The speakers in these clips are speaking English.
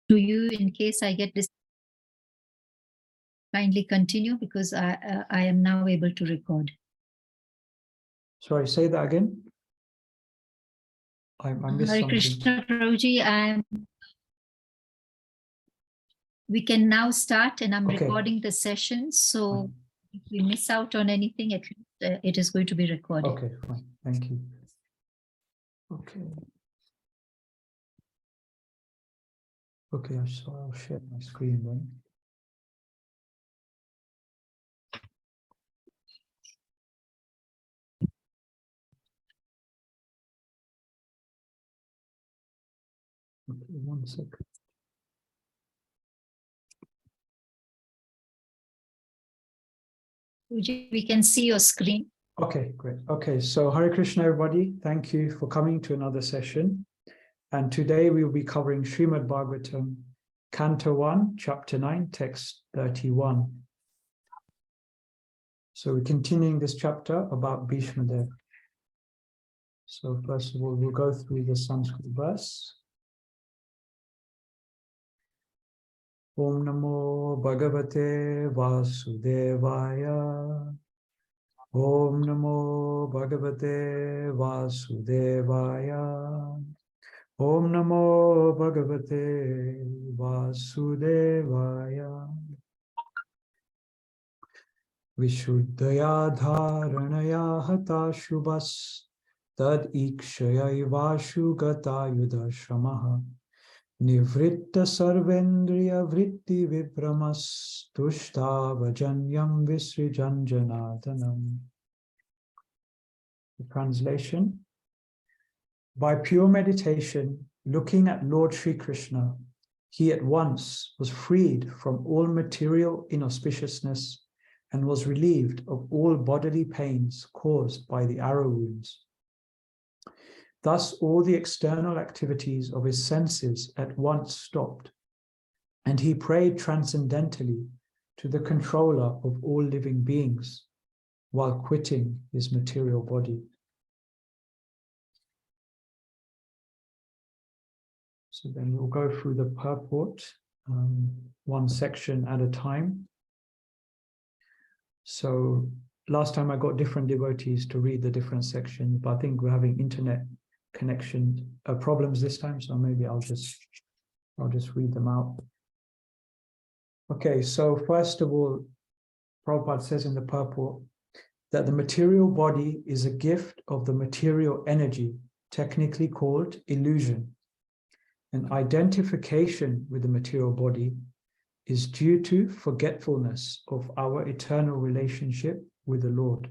to you in case I get this. Kindly continue because I am now able to record. Sorry, say that again. I missed Hare something. Krishna, Prabhuji, we can now start, and I'm Okay. recording the session. So if we miss out on anything, at least it is going to be recorded. Okay, fine. Thank you. Okay. Okay, so I'll share my screen then. Okay, 1 second. We can see your screen. Okay, great. Okay, so Hare Krishna, everybody. Thank you for coming to another session. And today we will be covering Srimad Bhagavatam, Canto 1, Chapter 9, Text 31. So we're continuing this chapter about Bhishma Dev. So first of all, we'll go through the Sanskrit verse. Om Namo Bhagavate Vasudevaya. Om Namo Bhagavate Vasudevaya. Om Namo Bhagavate Vasudevaya. Vishuddhaya dharanaya hata shubhas tad ikshaya vashu gata yudhashamaha. Nivritta sarvendriya vritti vipramas tushtavajanyam visrijanjanatanam. The translation: by pure meditation, looking at Lord Sri Krishna, he at once was freed from all material inauspiciousness and was relieved of all bodily pains caused by the arrow wounds. Thus, all the external activities of his senses at once stopped, and he prayed transcendentally to the controller of all living beings while quitting his material body. So then we'll go through the purport, one section at a time. So last time I got different devotees to read the different sections, but I think we're having internet connection problems this time, so maybe I'll just read them out. Okay, so first of all, Prabhupada says in the purport that the material body is a gift of the material energy, technically called illusion. And identification with the material body is due to forgetfulness of our eternal relationship with the Lord.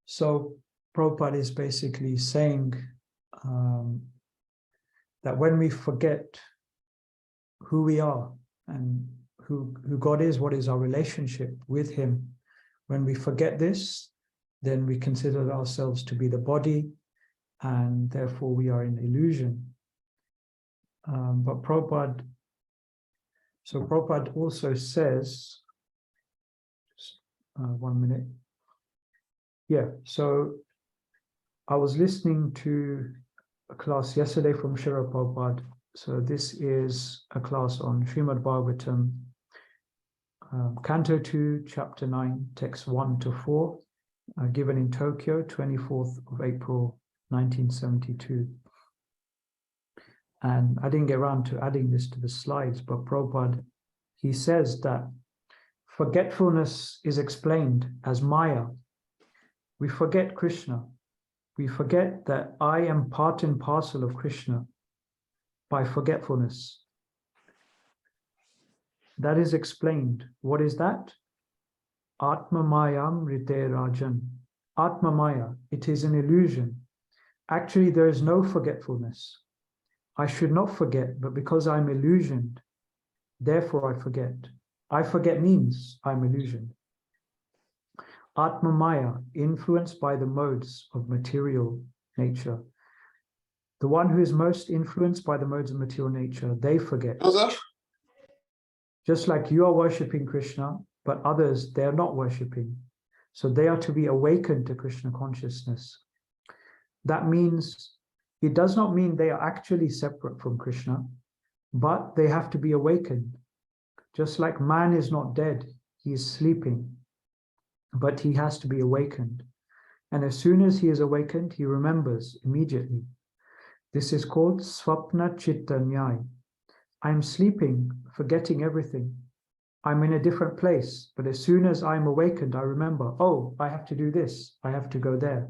So Prabhupada is basically saying that when we forget who we are and who God is, what is our relationship with Him, when we forget this, then we consider ourselves to be the body, and therefore we are in illusion. But Prabhupada also says, 1 minute. Yeah, so I was listening to a class yesterday from Srila Prabhupada. So this is a class on Srimad Bhagavatam, Canto 2, Chapter 9, Text 1 to 4, given in Tokyo, 24th of April, 1972. And I didn't get around to adding this to the slides, but Prabhupada, he says that forgetfulness is explained as Maya. We forget Krishna. We forget that I am part and parcel of Krishna by forgetfulness. That is explained. What is that? Atma Mayam Rite Rajan. Atma Maya, it is an illusion. Actually, there is no forgetfulness. I should not forget, but because I'm illusioned, therefore I forget. I forget means I'm illusioned. Atma Maya, influenced by the modes of material nature. The one who is most influenced by the modes of material nature, they forget. Just like you are worshipping Krishna, but others, they are not worshipping. So they are to be awakened to Krishna consciousness. That means It does not mean they are actually separate from Krishna, but they have to be awakened. Just like man is not dead, he is sleeping, but he has to be awakened. And as soon as he is awakened, he remembers immediately. This is called Swapna Chitta Nyaya. I'm sleeping, forgetting everything. I'm in a different place, but as soon as I'm awakened, I remember, oh, I have to do this, I have to go there.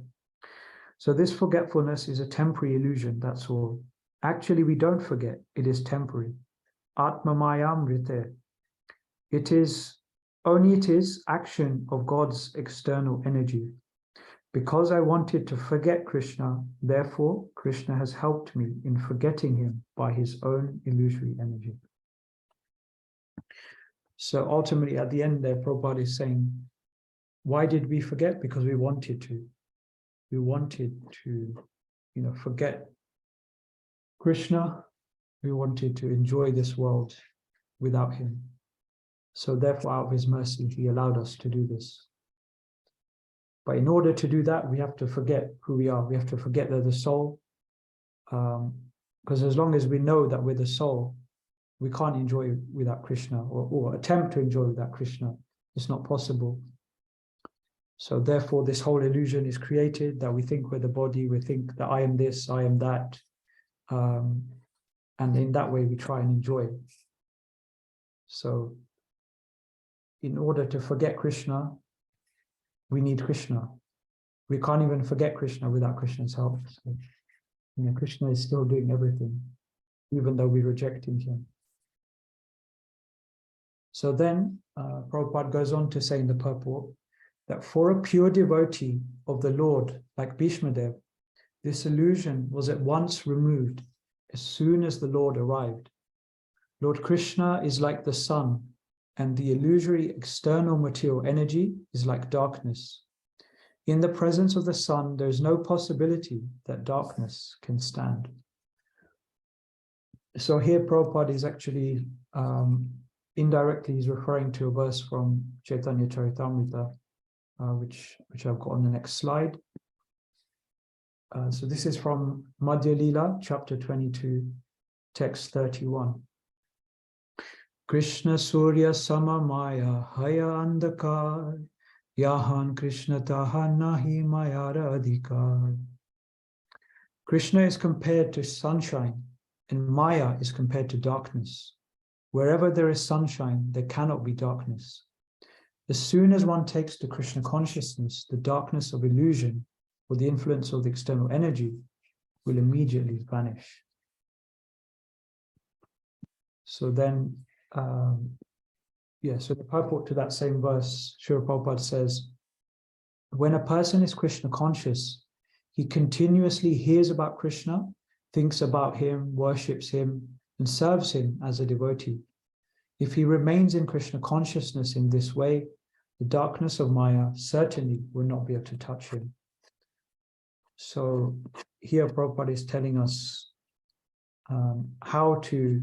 So this forgetfulness is a temporary illusion, that's all. Actually, we don't forget, it is temporary. Atma Mayam Rite. It is action of God's external energy. Because I wanted to forget Krishna, therefore Krishna has helped me in forgetting him by his own illusory energy. So ultimately at the end there, Prabhupada is saying, why did we forget? Because we wanted to. We wanted to, forget Krishna. We wanted to enjoy this world without him. So therefore, out of his mercy, he allowed us to do this. But in order to do that, we have to forget who we are. We have to forget that the soul, because as long as we know that we're the soul, we can't enjoy without Krishna, or attempt to enjoy without Krishna. It's not possible. So therefore, this whole illusion is created, that we think we're the body, we think that I am this, I am that. And in that way, we try and enjoy. So in order to forget Krishna, we need Krishna. We can't even forget Krishna without Krishna's help. So, Krishna is still doing everything, even though we're rejecting him. So then, Prabhupada goes on to say in the purport, that for a pure devotee of the Lord, like Bhishmadev, this illusion was at once removed as soon as the Lord arrived. Lord Krishna is like the sun, and the illusory external material energy is like darkness. In the presence of the sun, there is no possibility that darkness can stand. So here Prabhupada is actually, indirectly, he's referring to a verse from Chaitanya Charitamrita, which I've got on the next slide. So this is from Madhya Lila, chapter 22, text 31. Krishna Surya Sama Maya Haya Andakar Yahan Krishna Taha Nahi Mayara Adhikar. Krishna is compared to sunshine and Maya is compared to darkness. Wherever there is sunshine, there cannot be darkness. As soon as one takes to Krishna consciousness, the darkness of illusion or the influence of the external energy will immediately vanish. So then, so the purport to that same verse, Srila Prabhupada says, when a person is Krishna conscious, he continuously hears about Krishna, thinks about him, worships him, and serves him as a devotee. If he remains in Krishna consciousness in this way, the darkness of Maya certainly will not be able to touch him. So here Prabhupada is telling us how to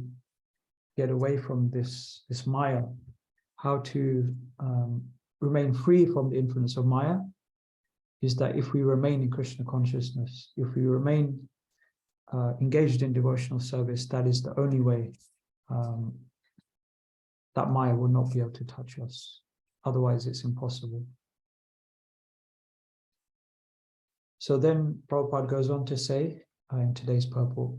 get away from this Maya, how to remain free from the influence of Maya, is that if we remain in Krishna consciousness, if we remain engaged in devotional service, that is the only way that Maya will not be able to touch us. Otherwise, it's impossible. So then Prabhupada goes on to say in today's purport,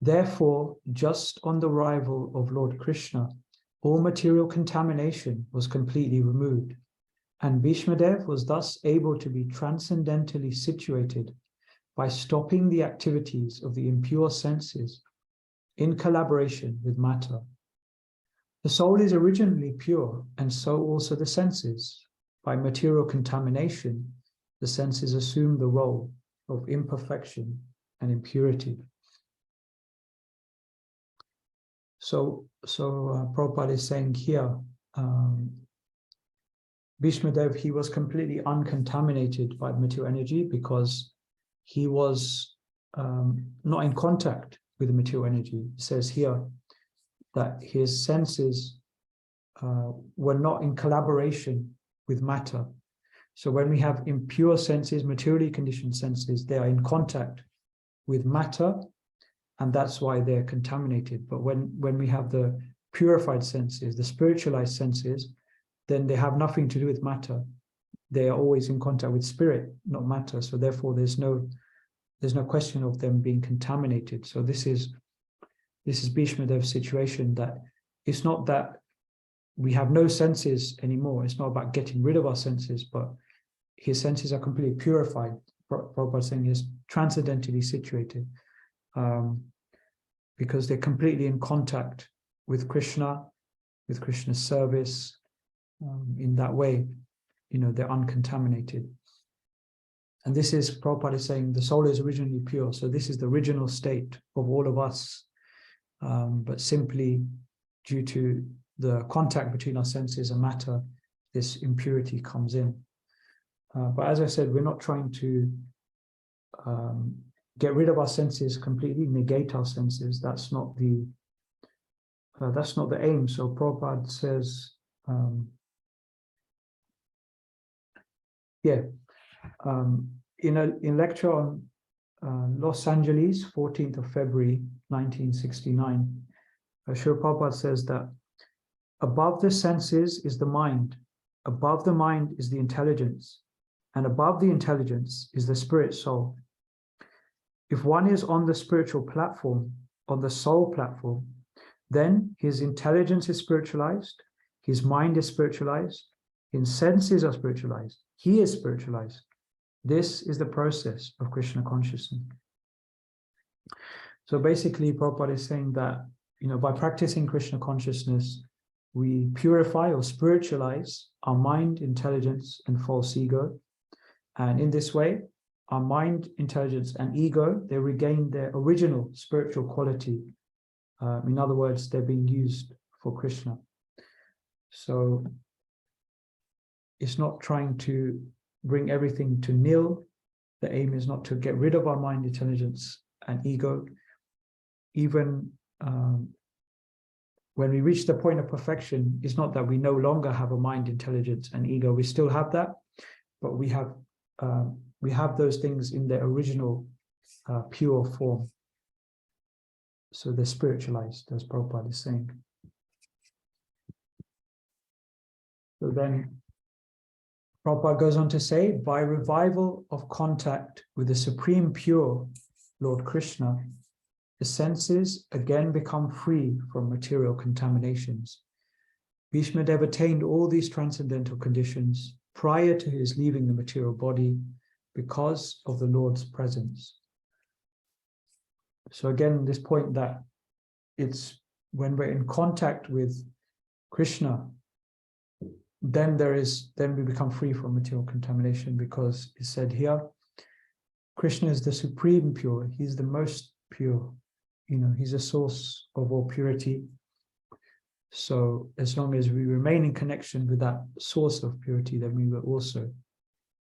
therefore, just on the arrival of Lord Krishna, all material contamination was completely removed, and Bhishmadev was thus able to be transcendentally situated by stopping the activities of the impure senses in collaboration with matter. The soul is originally pure, and so also the senses. By material contamination, the senses assume the role of imperfection and impurity. So Prabhupada is saying here, Bhishmadev, he was completely uncontaminated by material energy because he was not in contact with the material energy. It says here that his senses were not in collaboration with matter. So when we have impure senses, materially conditioned senses, they are in contact with matter, and that's why they're contaminated. But when we have the purified senses, the spiritualized senses, then they have nothing to do with matter. They are always in contact with spirit, not matter. So therefore, there's no question of them being contaminated. So this is Bhishma Dev's situation, that it's not that we have no senses anymore. It's not about getting rid of our senses, but his senses are completely purified. Prabhupada saying is transcendentally situated, because they're completely in contact with Krishna, with Krishna's service. In that way, they're uncontaminated. And this is, Prabhupada is saying, the soul is originally pure. So this is the original state of all of us. But simply due to the contact between our senses and matter, this impurity comes in. But as I said, we're not trying to get rid of our senses completely, negate our senses. That's not the aim. So Prabhupada says, in a lecture on Los Angeles, 14th of February, 1969, Srila Prabhupada says that above the senses is the mind, above the mind is the intelligence, and above the intelligence is the spirit soul. If one is on the spiritual platform, on the soul platform, then his intelligence is spiritualized, his mind is spiritualized, his senses are spiritualized, he is spiritualized. This is the process of Krishna consciousness. So basically, Prabhupada is saying that, by practicing Krishna consciousness, we purify or spiritualize our mind, intelligence, and false ego. And in this way, our mind, intelligence, and ego, they regain their original spiritual quality. In other words, they're being used for Krishna. So it's not trying to bring everything to nil. The aim is not to get rid of our mind, intelligence, and ego. Even when we reach the point of perfection, it's not that we no longer have a mind, intelligence, and ego. We still have that, but we have those things in their original pure form. So they're spiritualized, as Prabhupada is saying. So then Prabhupada goes on to say, by revival of contact with the Supreme Pure, Lord Krishna, the senses again become free from material contaminations. Bhishma Dev attained all these transcendental conditions prior to his leaving the material body because of the Lord's presence. So again, this point that it's when we're in contact with Krishna, then we become free from material contamination, because it's said here, Krishna is the supreme pure. He's the most pure. He's a source of all purity. So as long as we remain in connection with that source of purity, then we will also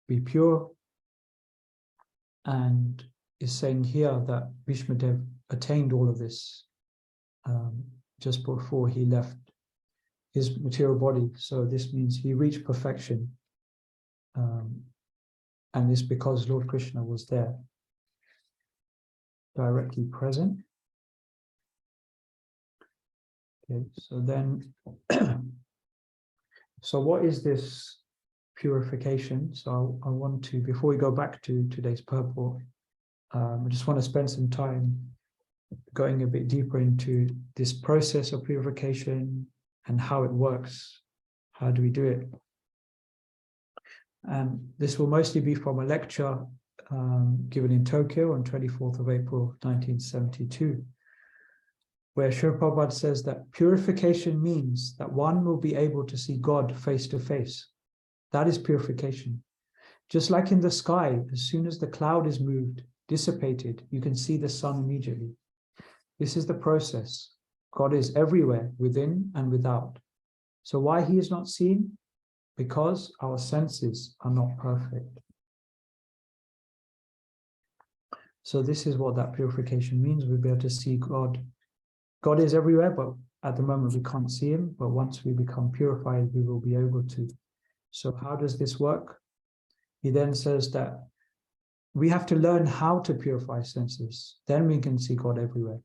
be pure. And is saying here that Bhishma Dev attained all of this just before he left his material body. So this means he reached perfection. And this because Lord Krishna was there, directly present. Okay, so then, so what is this purification? So I want to, before we go back to today's purport, I just want to spend some time going a bit deeper into this process of purification and how it works. How do we do it? And this will mostly be from a lecture given in Tokyo on 24th of April, 1972, where Srila Prabhupada says that purification means that one will be able to see God face to face. That is purification. Just like in the sky, as soon as the cloud is moved, dissipated, you can see the sun immediately. This is the process. God is everywhere, within and without. So why he is not seen? Because our senses are not perfect. So this is what that purification means. We'll be able to see God. God is everywhere, but at the moment we can't see him. But once we become purified, we will be able to. So how does this work? He then says that we have to learn how to purify senses. Then we can see God everywhere.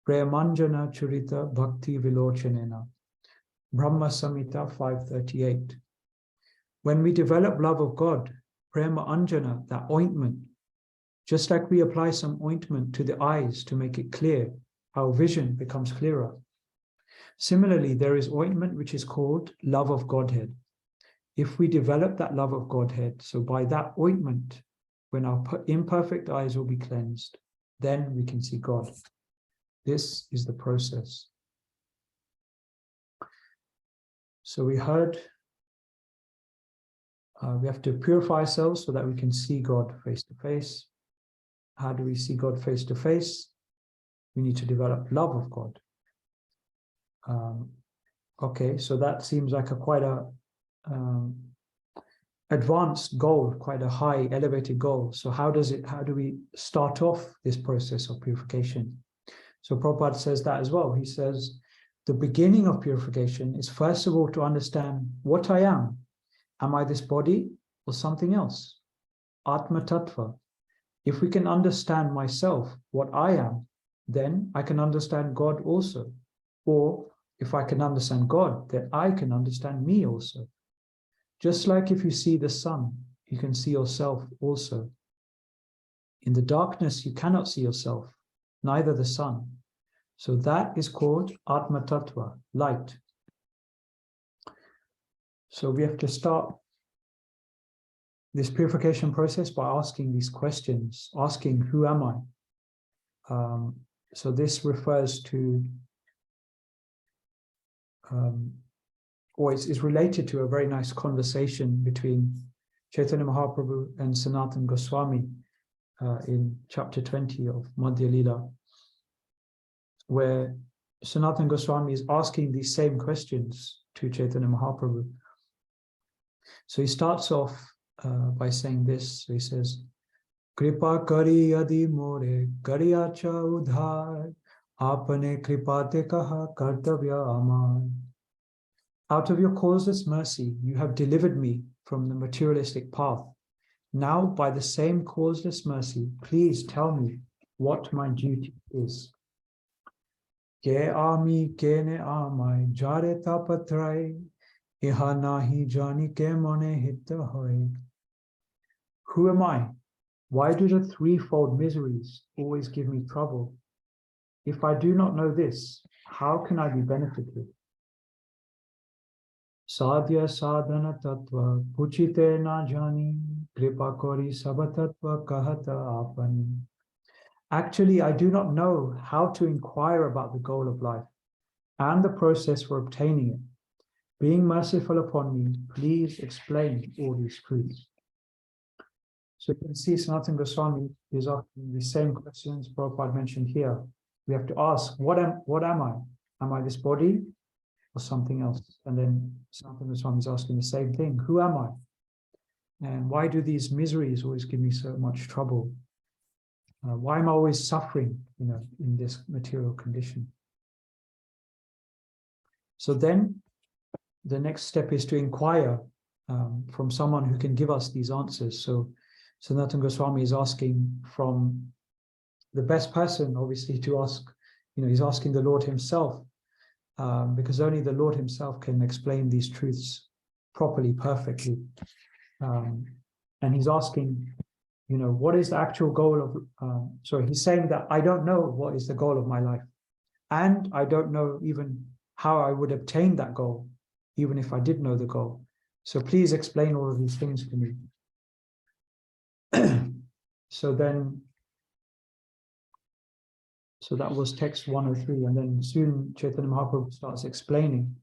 Premanjana Churita Bhakti Vilochanena. Brahma Samhita 538. When we develop love of God, Prema Anjana, that ointment, just like we apply some ointment to the eyes to make it clear, our vision becomes clearer. Similarly, there is ointment which is called love of Godhead. If we develop that love of Godhead, so by that ointment, when our imperfect eyes will be cleansed, then we can see God. This is the process. So we heard we have to purify ourselves so that we can see God face to face. How do we see God face to face? We need to develop love of God. Okay, so that seems like quite a advanced goal, quite a high elevated goal. So how do we start off this process of purification? So Prabhupada says that as well. He says, the beginning of purification is first of all to understand what I am. Am I this body or something else? Atma Tattva. If we can understand myself, what I am, then I can understand God also. Or if I can understand God, then I can understand me also. Just like if you see the sun, you can see yourself also. In the darkness, you cannot see yourself, neither the sun. So that is called Atma Tattva, light. So we have to start this purification process by asking these questions, asking, who am I? So this refers to, or is related to a very nice conversation between Chaitanya Mahaprabhu and Sanatana Goswami in chapter 20 of Madhya Lila, where Sanatana Goswami is asking these same questions to Chaitanya Mahaprabhu. So he starts off by saying this. So he says, Kripa kari adi more kariya cha udhar apane kripate kaha kartavya amar. Out of your causeless mercy, you have delivered me from the materialistic path. Now, by the same causeless mercy, please tell me what my duty is. Ke ami kene amai jare tapatrai iha nahi jani ke mone hitta hoy. Who am I? Why do the threefold miseries always give me trouble? If I do not know this, how can I be benefited? Sadhya sadhana tattva puchite na jani kripa kori sabatattva kahata apani. Actually, I do not know how to inquire about the goal of life and the process for obtaining it. Being merciful upon me, please explain all these truths. So you can see Sanatana Goswami is asking the same questions Prabhupada mentioned here. We have to ask, what am I? Am I this body or something else? And then Sanatana Goswami is asking the same thing, who am I? And why do these miseries always give me so much trouble? Why am I always suffering, in this material condition? So then the next step is to inquire from someone who can give us these answers. So Sanatana Goswami is asking from the best person, obviously, to ask, he's asking the Lord himself, because only the Lord himself can explain these truths properly, perfectly. And he's asking, what is the actual goal of, so he's saying that I don't know what is the goal of my life. And I don't know even how I would obtain that goal, even if I did know the goal. So please explain all of these things to me. So that was text 103, and then soon Chaitanya Mahaprabhu starts explaining.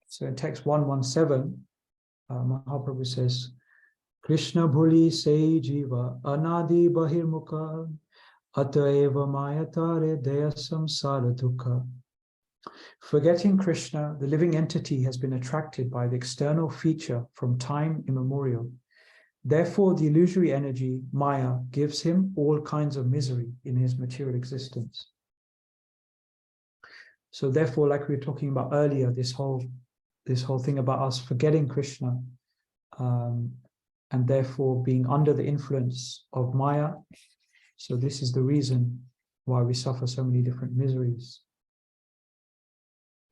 So in text 117, Mahaprabhu says, Krishna bhuli sei jiva anadi bahirmukha ataeva mayatare deya samsara dukha. Forgetting Krishna, the living entity has been attracted by the external feature from time immemorial. Therefore, the illusory energy, Maya, gives him all kinds of misery in his material existence. So therefore, like we were talking about earlier, this whole thing about us forgetting Krishna, and therefore being under the influence of Maya. So this is the reason why we suffer so many different miseries.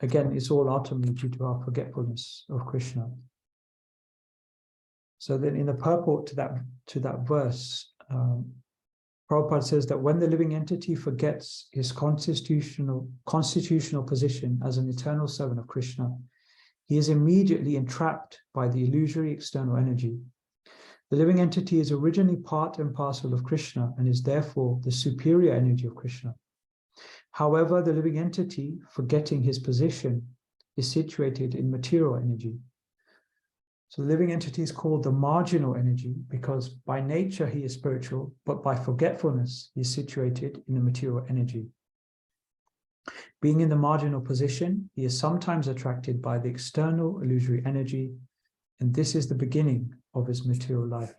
Again, it's all ultimately due to our forgetfulness of Krishna. So then in the purport to that verse, Prabhupada says that when the living entity forgets his constitutional position as an eternal servant of Krishna, he is immediately entrapped by the illusory external energy. The living entity is originally part and parcel of Krishna and is therefore the superior energy of Krishna. However, the living entity, forgetting his position, is situated in material energy. So the living entity is called the marginal energy because by nature he is spiritual, but by forgetfulness he is situated in the material energy. Being in the marginal position, he is sometimes attracted by the external illusory energy, and this is the beginning of his material life.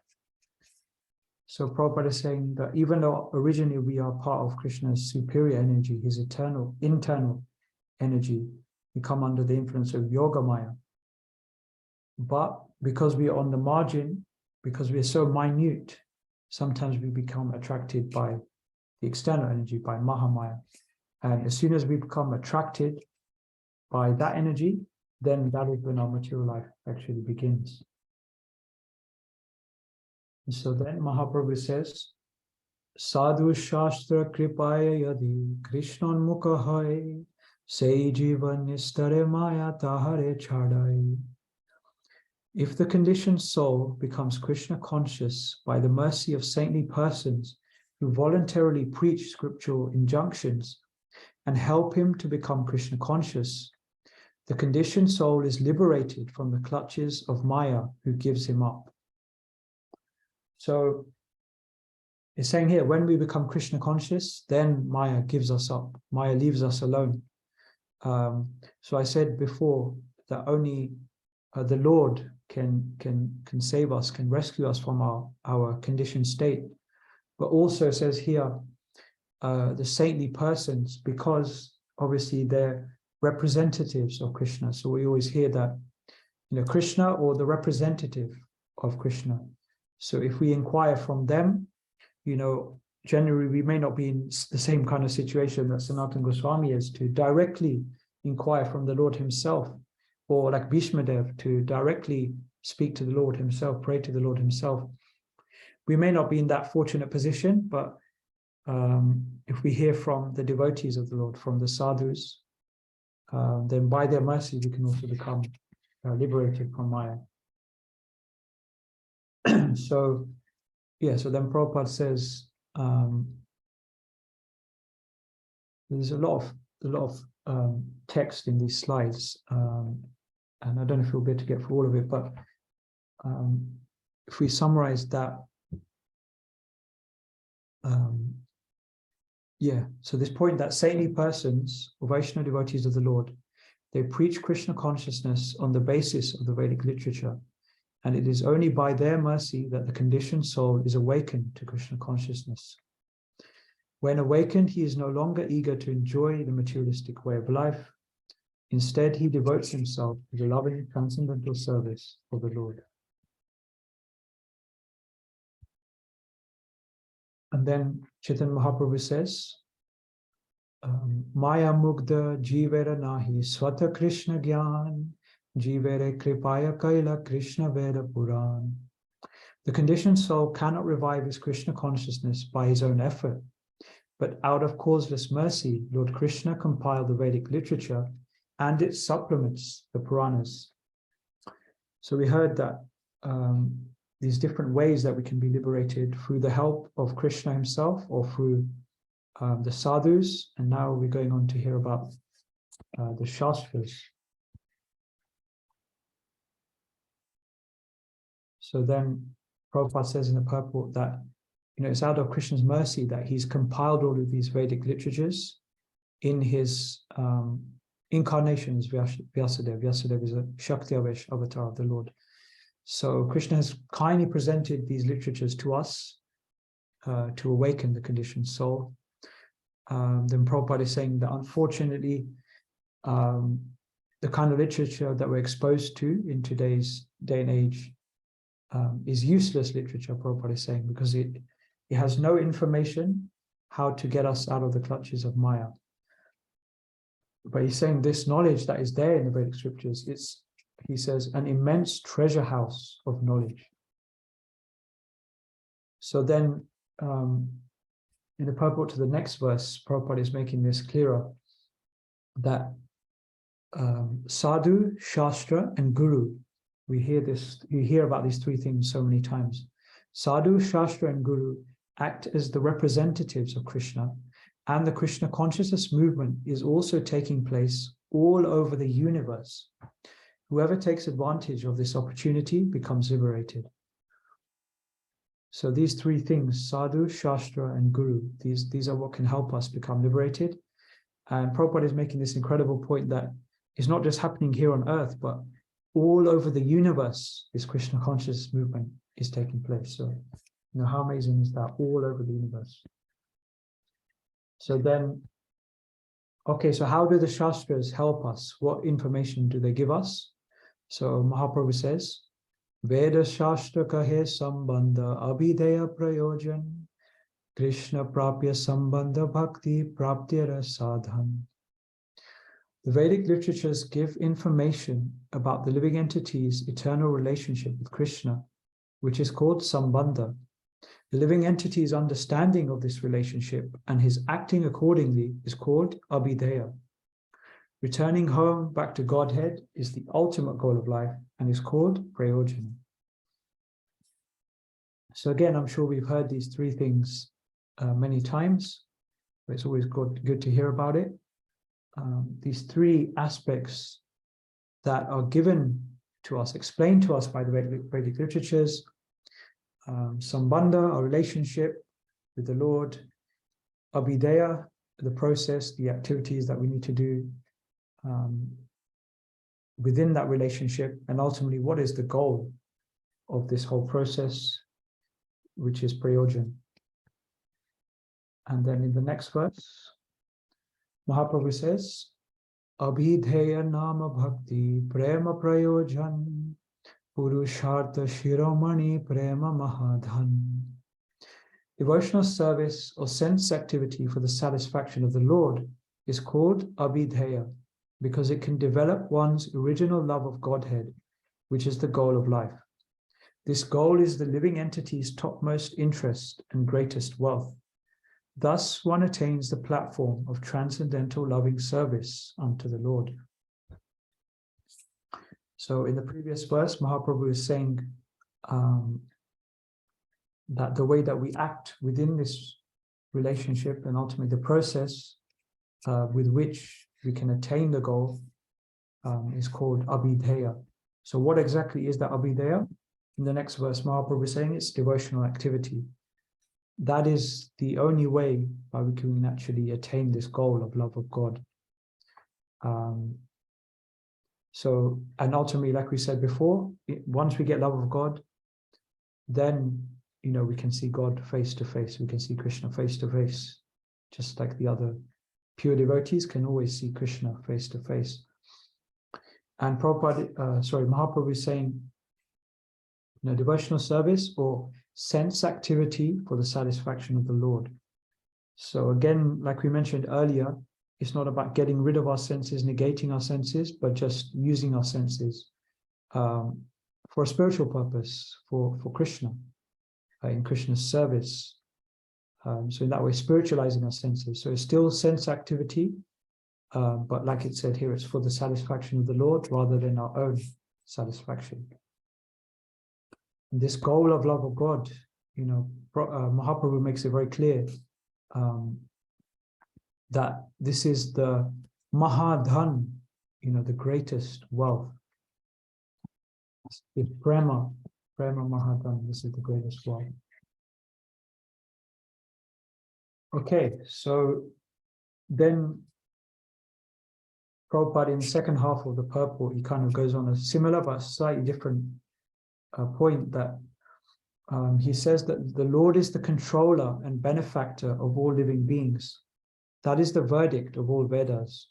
So Prabhupada is saying that even though originally we are part of Krishna's superior energy, his eternal, internal energy, we come under the influence of Yoga Maya. But because we are on the margin, because we are so minute, sometimes we become attracted by the external energy, by Mahamaya. And as soon as we become attracted by that energy, then that is when our material life actually begins. And so then Mahaprabhu says, Sadhu Shastra Kripaya Yadi Krishnan Mukha Hai Sei Jivan Nistare Maya Tahare Chadai. If the conditioned soul becomes Krishna conscious by the mercy of saintly persons who voluntarily preach scriptural injunctions and help him to become Krishna conscious, the conditioned soul is liberated from the clutches of Maya who gives him up. So it's saying here, when we become Krishna conscious, then Maya gives us up. Maya leaves us alone. So I said before that only the Lord can save us, can rescue us from our conditioned state. But also it says here, the saintly persons, because obviously they're representatives of Krishna. So we always hear that, Krishna or the representative of Krishna. So if we inquire from them, generally we may not be in the same kind of situation that Sanatana Goswami is, to directly inquire from the Lord himself, or like Bhishmadev, to directly speak to the Lord himself, pray to the Lord himself. We may not be in that fortunate position, but if we hear from the devotees of the Lord, from the sadhus, then by their mercy we can also become liberated from Maya. So then Prabhupada says there's a lot of text in these slides, and I don't know if we'll be able to get through all of it, but if we summarize that, so this point that saintly persons or Vaishnava devotees of the Lord, they preach Krishna consciousness on the basis of the Vedic literature, and it is only by their mercy that the conditioned soul is awakened to Krishna consciousness. When awakened, he is no longer eager to enjoy the materialistic way of life. Instead, he devotes himself to the loving transcendental service of the Lord. And then Chaitanya Mahaprabhu says, Maya Mugdha Jivera Nahi Swata Krishna Gyan Jivere Kripaya Kaila Krishna Veda Puran. The conditioned soul cannot revive his Krishna consciousness by his own effort, but out of causeless mercy, Lord Krishna compiled the Vedic literature and its supplements, the Puranas. So we heard that these different ways that we can be liberated through the help of Krishna himself or through the sadhus, and now we're going on to hear about the Shastras. So then Prabhupada says in the purport that it's out of Krishna's mercy that he's compiled all of these Vedic literatures in his incarnation as Vyasadeva. Vyasadeva is a Shakti avatar of the Lord. So Krishna has kindly presented these literatures to us to awaken the conditioned soul. Then Prabhupada is saying that unfortunately, the kind of literature that we're exposed to in today's day and age is useless literature, Prabhupada is saying, because it has no information how to get us out of the clutches of Maya. But he's saying this knowledge that is there in the Vedic scriptures, it's, he says, an immense treasure house of knowledge. So then, in the purport to the next verse, Prabhupada is making this clearer, that sadhu, shastra, and guru, we hear about these three things so many times. Sadhu, shastra, and guru act as the representatives of Krishna, and the Krishna consciousness movement is also taking place all over the universe. Whoever takes advantage of this opportunity becomes liberated. So these three things, sadhu, shastra, and guru, these are what can help us become liberated. And Prabhupada is making this incredible point that it's not just happening here on earth, but all over the universe, this Krishna consciousness movement is taking place. So, you know, how amazing is that? All over the universe. So then, okay, so how do the Shastras help us? What information do they give us? So Mahaprabhu says, Veda Shastra kahe sambandha abhideya prayojan Krishna prapya sambandha bhakti praptira sadhan. The Vedic literatures give information about the living entity's eternal relationship with Krishna, which is called sambandha. The living entity's understanding of this relationship and his acting accordingly is called abhideya. Returning home back to Godhead is the ultimate goal of life and is called prayojana. So again, I'm sure we've heard these three things many times, but it's always good to hear about it. These three aspects that are given to us, explained to us by the Vedic literatures, sambandha, our relationship with the Lord, abhideya, the process, the activities that we need to do within that relationship, and ultimately what is the goal of this whole process, which is prayojana. And then in the next verse, Mahaprabhu says, Abhideya nama bhakti prema prayojan purushartha shiromani prema mahadhan. Devotional service or sense activity for the satisfaction of the Lord is called abhideya because it can develop one's original love of Godhead, which is the goal of life. This goal is the living entity's topmost interest and greatest wealth. Thus, one attains the platform of transcendental loving service unto the Lord. So in the previous verse, Mahaprabhu is saying that the way that we act within this relationship and ultimately the process with which we can attain the goal is called abhideya. So what exactly is that abhideya? In the next verse, Mahaprabhu is saying it's devotional activity. That is the only way by which we can actually attain this goal of love of God. So, and ultimately, like we said before, once we get love of God, then, you know, we can see God face to face. We can see Krishna face to face, just like the other pure devotees can always see Krishna face to face. And Mahaprabhu is saying, you know, devotional service or sense activity for the satisfaction of the Lord. So again, like we mentioned earlier, it's not about getting rid of our senses, negating our senses, but just using our senses for a spiritual purpose, for Krishna, in Krishna's service. So in that way, spiritualizing our senses. So it's still sense activity, but like it said here, it's for the satisfaction of the Lord rather than our own satisfaction. This goal of love of God, you know, Mahaprabhu makes it very clear that this is the Mahadhan, you know, the greatest wealth. It's Prema Mahadhan, this is the greatest wealth. Okay, so then Prabhupada in the second half of the purport, he kind of goes on a similar but slightly different point that he says that the Lord is the controller and benefactor of all living beings. That is the verdict of all Vedas.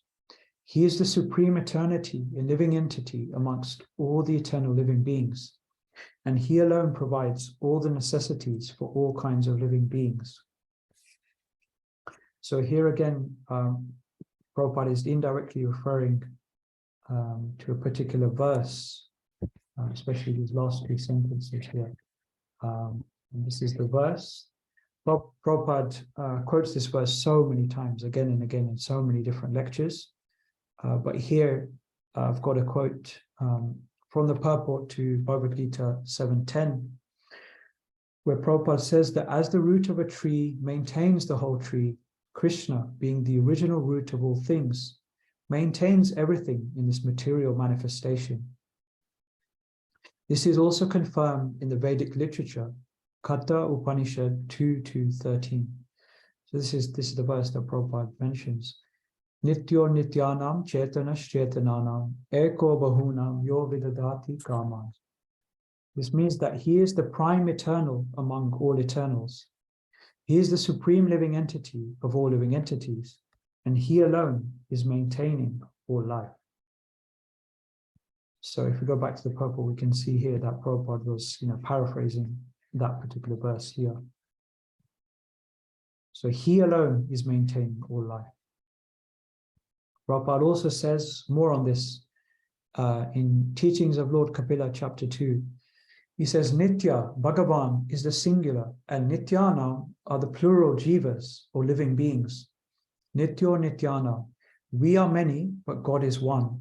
He is the supreme eternity, a living entity amongst all the eternal living beings. and he alone provides all the necessities for all kinds of living beings. So here again, Prabhupada is indirectly referring to a particular verse, especially these last three sentences here. And this is the verse. Prabhupada quotes this verse so many times, again and again, in so many different lectures. But here I've got a quote from the purport to Bhagavad Gita 7.10, where Prabhupada says that as the root of a tree maintains the whole tree, Krishna, being the original root of all things, maintains everything in this material manifestation. This is also confirmed in the Vedic literature, Katha Upanishad 2.2.13. So this is the verse that Prabhupada mentions. Nityo nityanam chetanas chetananam eko bahunam yo vidadati kaman. This means that he is the prime eternal among all eternals. He is the supreme living entity of all living entities, and he alone is maintaining all life. So if we go back to the purport, we can see here that Prabhupada was, paraphrasing that particular verse here. So he alone is maintaining all life. Prabhupada also says more on this in Teachings of Lord Kapila, chapter 2. He says, Nitya, Bhagavan, is the singular, and Nityanam are the plural jivas, or living beings. Nityo Nityanam, we are many, but God is one.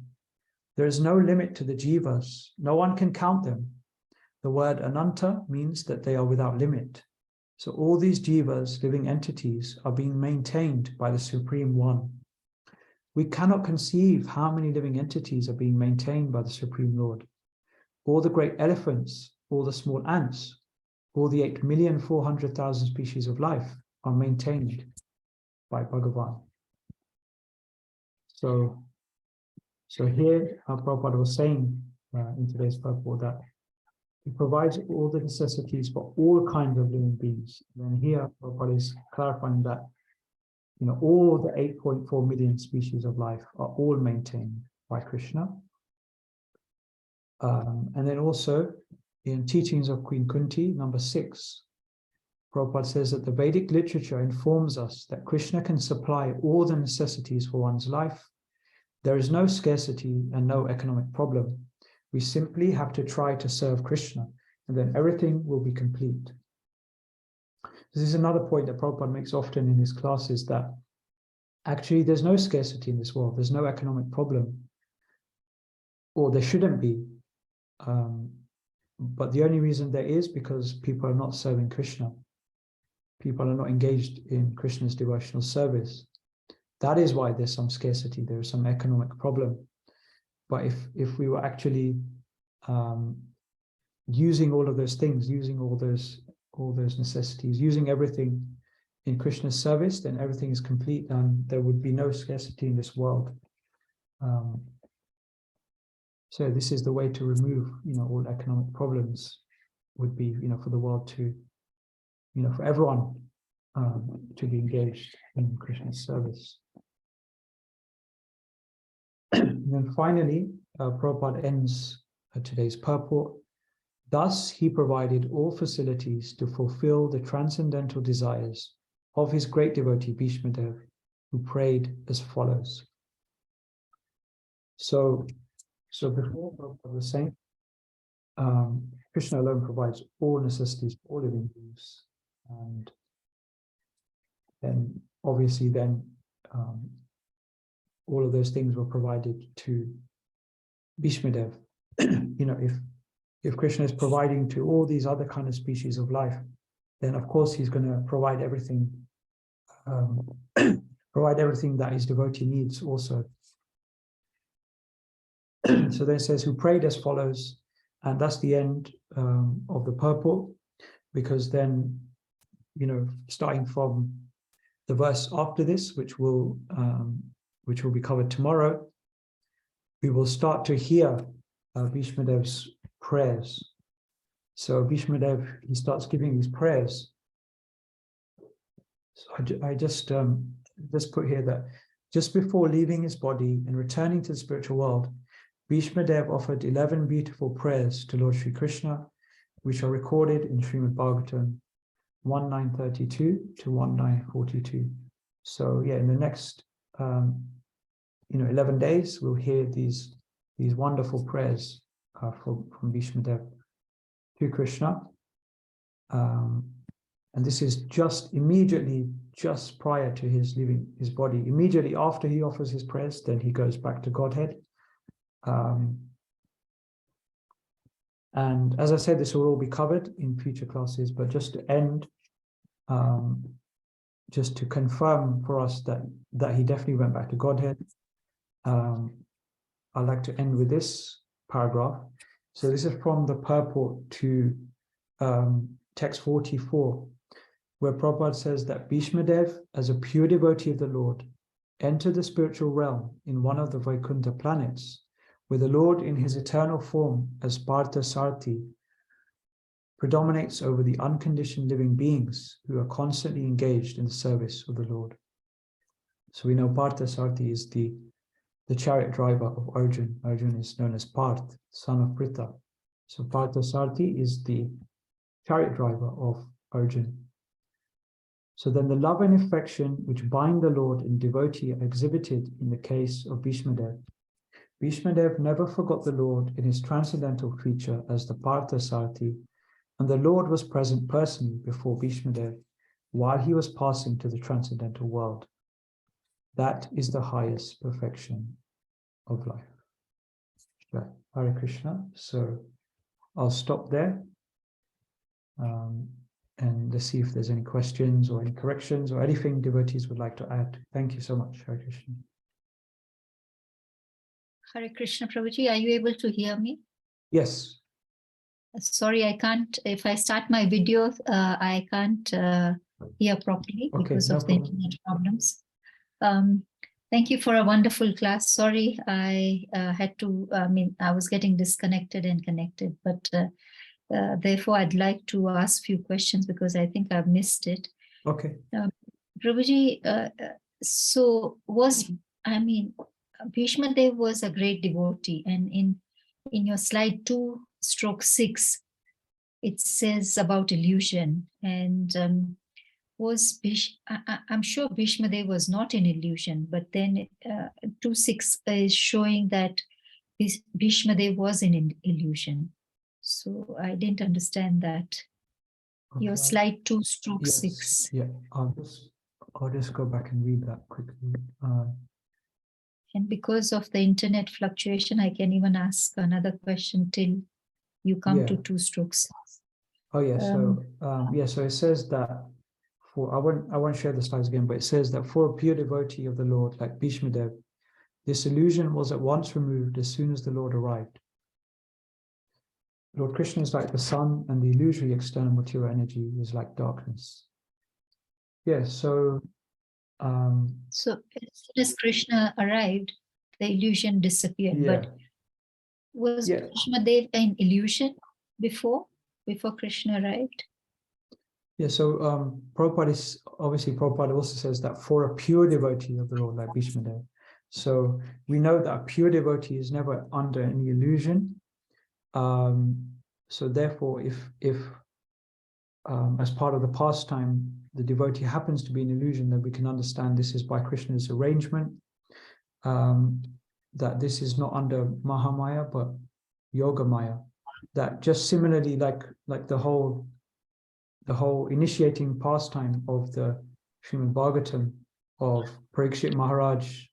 There is no limit to the jivas. No one can count them. The word ananta means that they are without limit. So all these jivas, living entities, are being maintained by the Supreme One. We cannot conceive how many living entities are being maintained by the Supreme Lord. All the great elephants, all the small ants, all the 8,400,000 species of life are maintained by Bhagavan. So here, Prabhupada was saying in today's purport that he provides all the necessities for all kinds of living beings. And here, Prabhupada is clarifying that all the 8.4 million species of life are all maintained by Krishna. And then also in Teachings of Queen Kunti, number 6, Prabhupada says that the Vedic literature informs us that Krishna can supply all the necessities for one's life. There is no scarcity and no economic problem. We simply have to try to serve Krishna, and then everything will be complete. This is another point that Prabhupada makes often in his classes, that actually there's no scarcity in this world. There's no economic problem, or there shouldn't be. But the only reason there is because people are not serving Krishna. People are not engaged in Krishna's devotional service. That is why there's some scarcity. There is some economic problem. But if we were actually using all of those things, using all those necessities, using everything in Krishna's service, then everything is complete, and there would be no scarcity in this world. So this is the way to remove, all economic problems, would be, for the world to, for everyone to be engaged in Krishna's service. And then finally, Prabhupada ends today's purport. Thus, he provided all facilities to fulfill the transcendental desires of his great devotee Bhishma Dev, who prayed as follows. So before Prabhupada was saying, Krishna alone provides all necessities for all living beings, and then obviously all of those things were provided to Bhishma Dev. If Krishna is providing to all these other kind of species of life, then of course he's going to provide everything, that his devotee needs also. So then it says, who prayed as follows, and that's the end of the purport, because then, starting from the verse after this, which will be covered tomorrow, we will start to hear Bhishma Dev's prayers. So Bhishma Dev, he starts giving these prayers. So I just put here that just before leaving his body and returning to the spiritual world, Bhishma Dev offered 11 beautiful prayers to Lord Sri Krishna, which are recorded in Srimad Bhagavatam 1932 to 1942. So yeah, in the next 11 days, we'll hear these wonderful prayers from Bhishma Dev to Krishna. And this is just prior to his leaving his body. Immediately after he offers his prayers, then he goes back to Godhead. And as I said, this will all be covered in future classes, but just to end, just to confirm for us that he definitely went back to Godhead, I'd like to end with this paragraph. So this is from the purport to text 44, where Prabhupada says that Bhishma Dev, as a pure devotee of the Lord, entered the spiritual realm in one of the Vaikuntha planets, where the Lord in his eternal form as Partha Sarthi predominates over the unconditioned living beings who are constantly engaged in the service of the Lord. So we know Partha Sarthi is the chariot driver of Arjun. Arjun is known as Parth, son of Pritha. So Partha Sarthi is the chariot driver of Arjun. So then the love and affection which bind the Lord and devotee are exhibited in the case of Bhishma Dev. Bhishma Dev never forgot the Lord in his transcendental creature as the Partha Sarthi, and the Lord was present personally before Bhishma Dev while he was passing to the transcendental world. That is the highest perfection of life. Right. Hare Krishna. So I'll stop there. And let's see if there's any questions or any corrections or anything devotees would like to add. Thank you so much, Hare Krishna. Hare Krishna, Prabhuji, are you able to hear me? Yes. Sorry, I can't. If I start my video, I can't hear properly because of the internet problems. Thank you for a wonderful class. Sorry, I had to, I was getting disconnected and connected, but therefore I'd like to ask a few questions because I think I've missed it. Okay. Prabhuji, so Bhishma Dev was a great devotee, and in your slide 2/6, it says about illusion, and I'm sure Bhishma Dev was not an illusion, but then 2/6 is showing that Bhishma Dev was an illusion. So I didn't understand that. Okay. Your slide 2/6. Yes. Yeah, I'll just go back and read that quickly. And because of the internet fluctuation, I can even ask another question till you come to 2/6. Oh yeah, so it says that I won't share the slides again, but it says that for a pure devotee of the Lord like Bhishma Dev, this illusion was at once removed as soon as the Lord arrived. Lord Krishna is like the sun, and the illusory external material energy is like darkness. Yes, so so as soon as Krishna arrived, the illusion disappeared. Yeah. But was Bhishma Dev an illusion before Krishna arrived? Yeah, so Prabhupada also says that for a pure devotee of the Lord like Bhishma Dev. So we know that a pure devotee is never under any illusion. So therefore, if as part of the pastime, the devotee happens to be an illusion, then we can understand this is by Krishna's arrangement, that this is not under Mahamaya, but Yogamaya. That just similarly, like the whole initiating pastime of the Srimad Bhagavatam of Parikshit Maharaj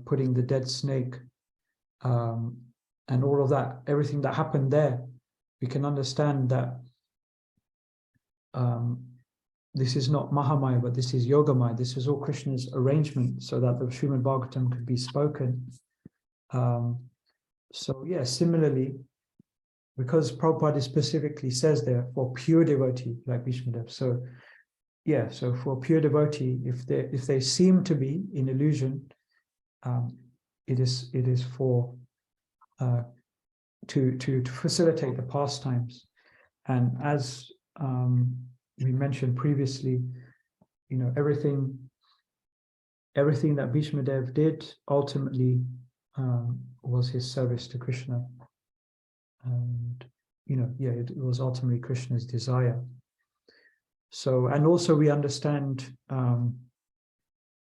putting the dead snake and all of that, everything that happened there, we can understand that this is not Mahamaya, but this is Yogamaya. This is all Krishna's arrangement so that the Srimad Bhagavatam could be spoken. So yeah, similarly, because Prabhupada specifically says there for pure devotee like Bhishma Dev. So yeah, so for pure devotee, if they seem to be in illusion, it is for to facilitate the pastimes. And as we mentioned previously, everything that Bhishma Dev did ultimately was his service to Krishna. And it was ultimately Krishna's desire. So, and also we understand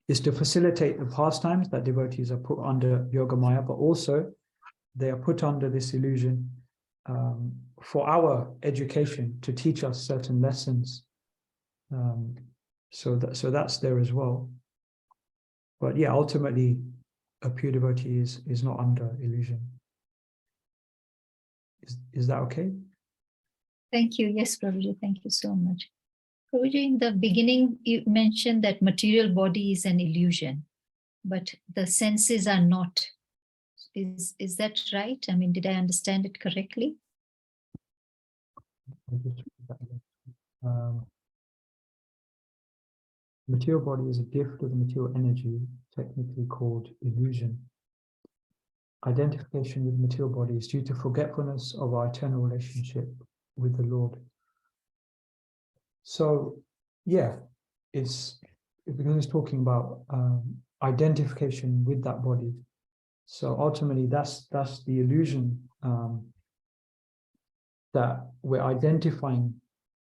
is to facilitate the pastimes that devotees are put under Yoga Maya, but also they are put under this illusion for our education, to teach us certain lessons. So that's there as well. But yeah, ultimately, a pure devotee is not under illusion. Is that okay? Thank you. Yes, Prabhuji. Thank you so much. Prabhuji, in the beginning, you mentioned that material body is an illusion, but the senses are not. Is that right? I mean, did I understand it correctly? Material body is a gift of the material energy, technically called illusion. Identification with material body is due to forgetfulness of our eternal relationship with the Lord. So, yeah, because it's talking about identification with that body. So ultimately, that's the illusion that we're identifying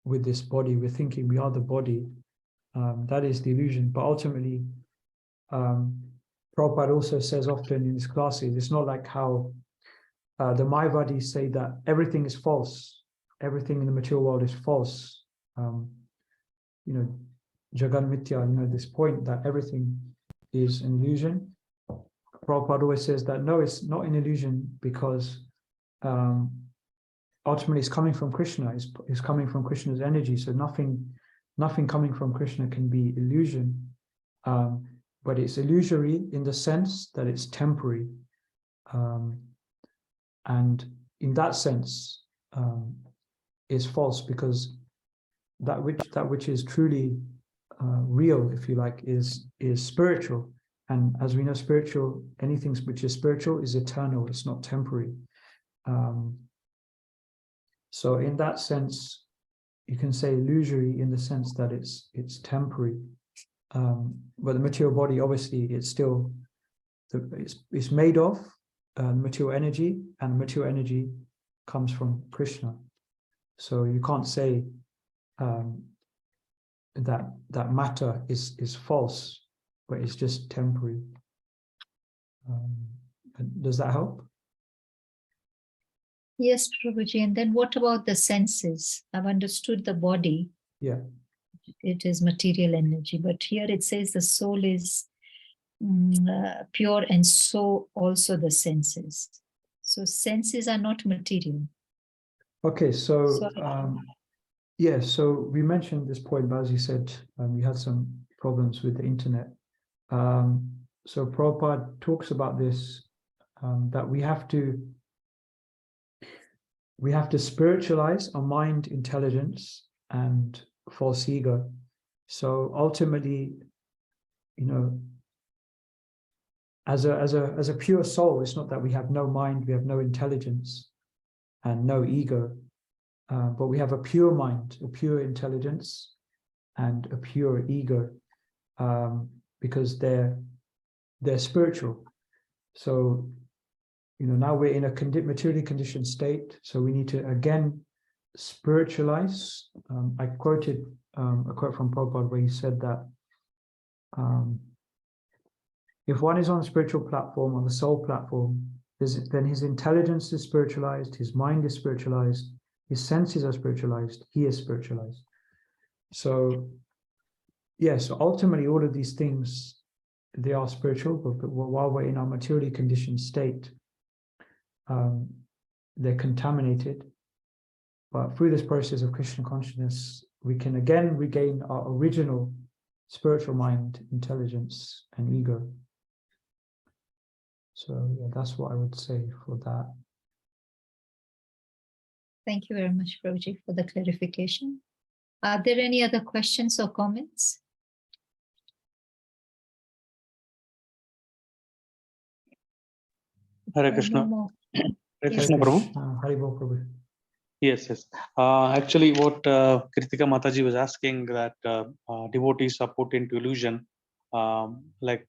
with this body. We're thinking we are the body. That is the illusion. But ultimately, Prabhupada also says often in his classes, it's not like how the Mayavadis say that everything is false. Everything in the material world is false. Jagan Mitya, this point that everything is an illusion. Prabhupada always says that no, it's not an illusion, because ultimately it's coming from Krishna, it's coming from Krishna's energy. So nothing coming from Krishna can be illusion. But it's illusory in the sense that it's temporary. And in that sense, is false, because that which is truly real, if you like, is spiritual. And as we know, anything which is spiritual is eternal, it's not temporary. So in that sense, you can say illusory in the sense that it's temporary. But the material body, obviously, it's still it's made of material energy, and material energy comes from Krishna. So you can't say that matter is false, but it's just temporary. Does that help? Yes, Prabhuji. And then what about the senses? I've understood the body. Yeah. It is material energy, but here it says the soul is pure, and so also the senses. So senses are not material. Okay, so yeah, so we mentioned this point, but as you said, we had some problems with the internet. So Prabhupada talks about this, that we have to spiritualize our mind, intelligence, and false ego. So ultimately, as a pure soul, it's not that we have no mind, we have no intelligence, and no ego, but we have a pure mind, a pure intelligence, and a pure ego, because they're spiritual. So now we're in a materially conditioned state, so we need to again spiritualize. I quoted a quote from Prabhupada where he said that if one is on a spiritual platform, on the soul platform, then his intelligence is spiritualized, his mind is spiritualized, his senses are spiritualized, he is spiritualized. So yes, ultimately all of these things, they are spiritual, but while we're in our materially conditioned state, they're contaminated. But through this process of Krishna consciousness, we can again regain our original spiritual mind, intelligence, and ego. So yeah, that's what I would say for that. Thank you very much, Prabhuji, for the clarification. Are there any other questions or comments? Hare Krishna. No. Hare Yes, Krishna, Prabhu. Hare Bol, Prabhu. Yes. Actually, what Kritika Mataji was asking, that devotees are put into illusion, like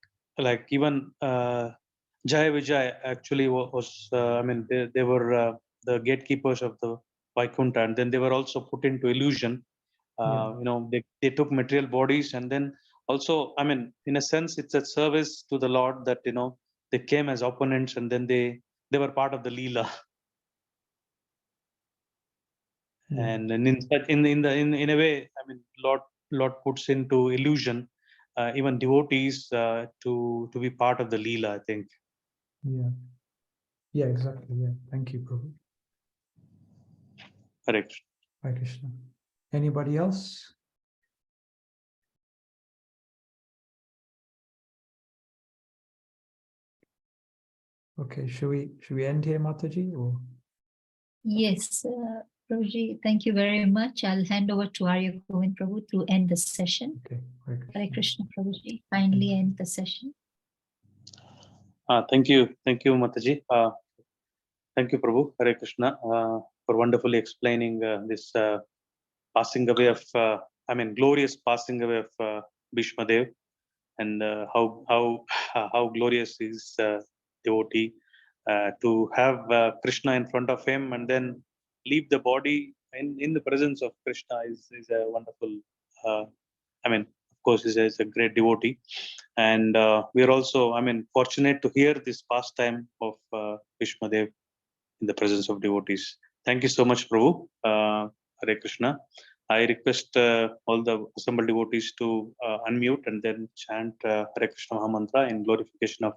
even Jaya Vijay actually was, they were the gatekeepers of the Vaikuntha, and then they were also put into illusion. You know, they took material bodies, and then also, I mean, in a sense, it's a service to the Lord that, you know, they came as opponents, and then they were part of the Leela. And in a way, I mean, Lord puts into illusion even devotees to be part of the Leela, I think. Yeah, exactly. Yeah, thank you, Prabhu. Correct. Hare Krishna. Anybody else? Okay, should we end here, Mataji? Or Yes, Prabhuji, thank you very much. I'll hand over to Arya Govind Prabhu to end the session. okay, Hare Krishna, Prabhuji. Kindly end the session. Thank you, Mataji. Thank you, Prabhu. Hare Krishna, for wonderfully explaining this passing away of, I mean, glorious passing away of Bhishma Dev, and how glorious is devotee to have Krishna in front of him and then leave the body in the presence of Krishna is a wonderful. I mean, of course, is a great devotee, and we are also, I mean, fortunate to hear this pastime of Bhishma Dev in the presence of devotees. Thank you so much, Prabhu. Hare Krishna. I request all the assembled devotees to unmute and then chant Hare Krishna Mahamantra in glorification of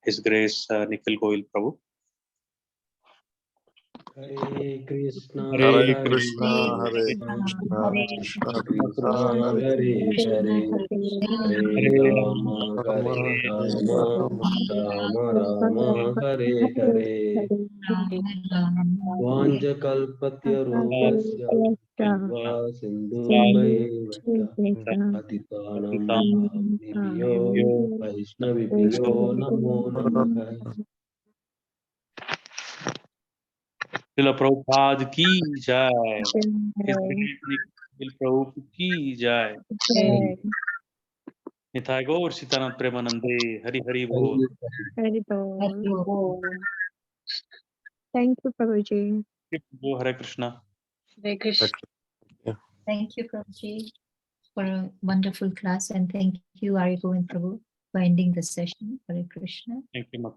His Grace, Nikhil Gohil Prabhu. Hare Krishna, Hare Krishna, Hare Krishna, Krishna, Krishna Hare Hare Hare, Hare Rama, Hare Rama, Rama Rama, Hare Hare. Vanjakalpatyarubhasya kripa sindhubhayevata patitanam pavanebhyo vaishnavibhyo namo namaha. Srila Prabhupada ki jai. His great Nikhil Prabhu ki jai. Nithai Gaur Sitanath Premanande. Hari Hari Bol. Hari Bol. Thank you, Prabhuji. Hare Krishna. Hare Krishna. Thank you, Prabhuji, for a wonderful class, and thank you, Arya Govind Prabhu, for ending the session. Hare Krishna. Thank you,